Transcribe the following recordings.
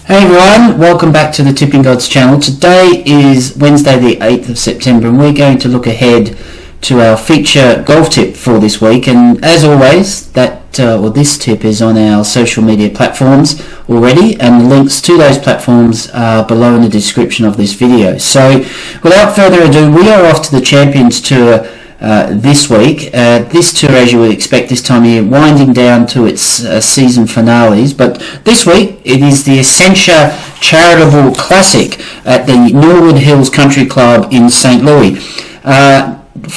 Hey everyone, welcome back to the Tippinggods channel. Today is Wednesday the 8th of September and we're going to look ahead to our feature golf tip for this week, and as always this tip is on our social media platforms already, and the links to those platforms are below in the description of this video. So without further ado, we are off to the Champions Tour this week. This tour, as you would expect this time of year, winding down to its season finales, but this week it is the Essentia Charitable Classic at the Norwood Hills Country Club in St. Louis.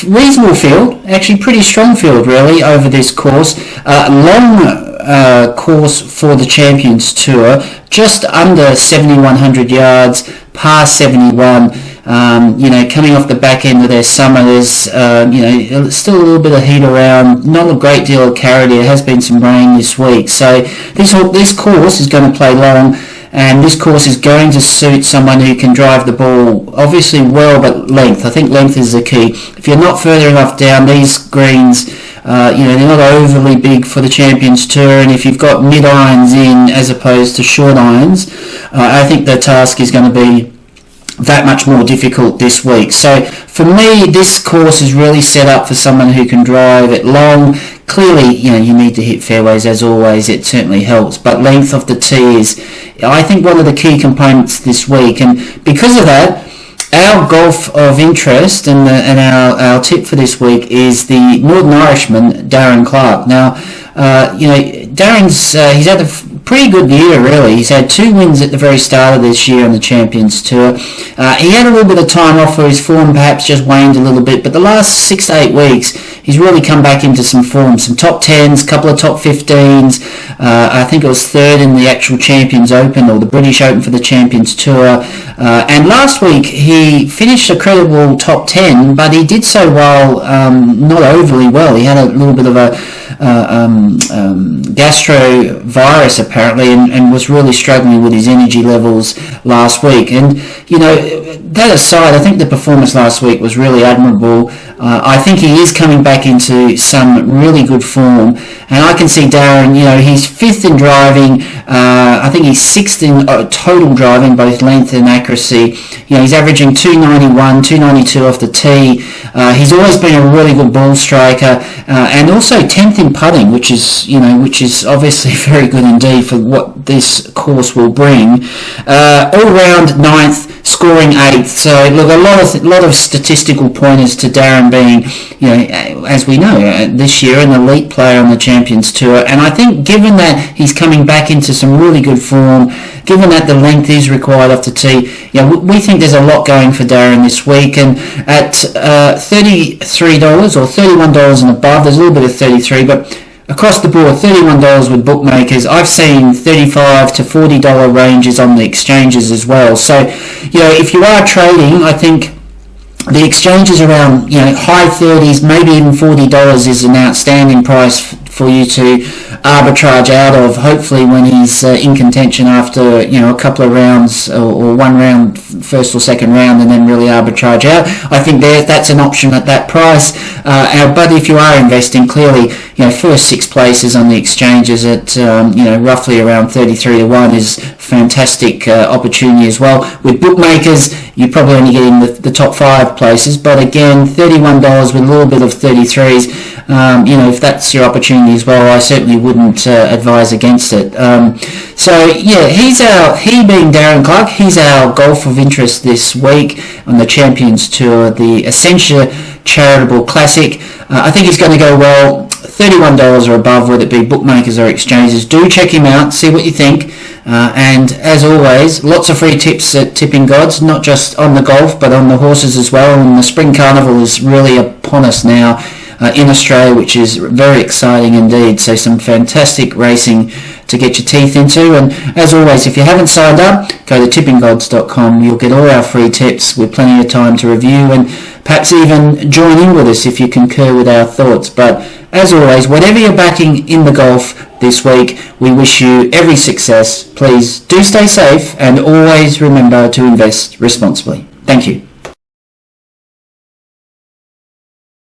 Reasonable field, actually pretty strong field really over this course. Long course for the Champions Tour, just under 7,100 yards, par 71. Coming off the back end of their summer, there's still a little bit of heat around, not a great deal of carry. There has been some rain this week, so this course is going to play long, and this course is going to suit someone who can drive the ball obviously well, but length. I think length is the key. If you're not further enough down, these greens, they're not overly big for the Champions Tour, and if you've got mid irons in as opposed to short irons, I think the task is going to be that much more difficult this week. So for me, this course is really set up for someone who can drive it long. Clearly, you need to hit fairways as always. It certainly helps, but length of the tee is, I think, one of the key components this week. And because of that, our golf of interest and our tip for this week is the Northern Irishman, Darren Clarke. Now, Darren's he's had a pretty good year really. He's had 2 wins at the very start of this year on the Champions Tour. He had a little bit of time off where his form perhaps just waned a little bit, but the last 6 to 8 weeks he's really come back into some form, some top 10s, couple of top 15s. I think it was 3rd in the actual Champions Open, or the British Open for the Champions Tour. And last week he finished a credible top 10, but he did so while not overly well. He had a little bit of a gastro virus apparently, and was really struggling with his energy levels last week. And that aside, I think the performance last week was really admirable. I think he is coming back into some really good form, and I can see Darren, he's 5th in driving. I think he's 6th in total driving, both length and accuracy. He's averaging 291, 292 off the tee. He's always been a really good ball striker, and also 10th in putting, which is obviously very good indeed for what this course will bring. All round 9th, scoring 8th. So look, a lot of statistical pointers to Darren being, as we know, this year an elite player on the Champions Tour. And I think given that he's coming back into some really good form, given that the length is required off the tee, we think there's a lot going for Darren this week. And at $33 or $31 and above, there's a little bit of 33, but across the board, $31 with bookmakers. I've seen $35 to $40 ranges on the exchanges as well. So, if you are trading, I think the exchanges around high 30s, maybe even $40 is an outstanding price for you to arbitrage out of, hopefully when he's in contention after a couple of rounds, or one round, first or second round, and then really arbitrage out. I think that's an option at that price. But if you are investing, clearly first 6 places on the exchanges at roughly around 33 to 1 is fantastic opportunity as well. With bookmakers, you're probably only getting the top 5 places, but again, $31 with a little bit of 33s. If that's your opportunity as well, I certainly wouldn't advise against it. He being Darren Clarke, he's our golf of interest this week on the Champions Tour, the Essentia Charitable Classic. I think he's going to go well. $31 or above, whether it be bookmakers or exchanges. Do check him out, see what you think. And as always, lots of free tips at Tippinggods, not just on the golf, but on the horses as well. And the Spring Carnival is really upon us now in Australia, which is very exciting indeed. So some fantastic racing to get your teeth into. And as always, if you haven't signed up, go to tippinggods.com. You'll get all our free tips with plenty of time to review, and perhaps even join in with us if you concur with our thoughts. But as always, whatever you're backing in the golf this week, we wish you every success. Please do stay safe, and always remember to invest responsibly. Thank you.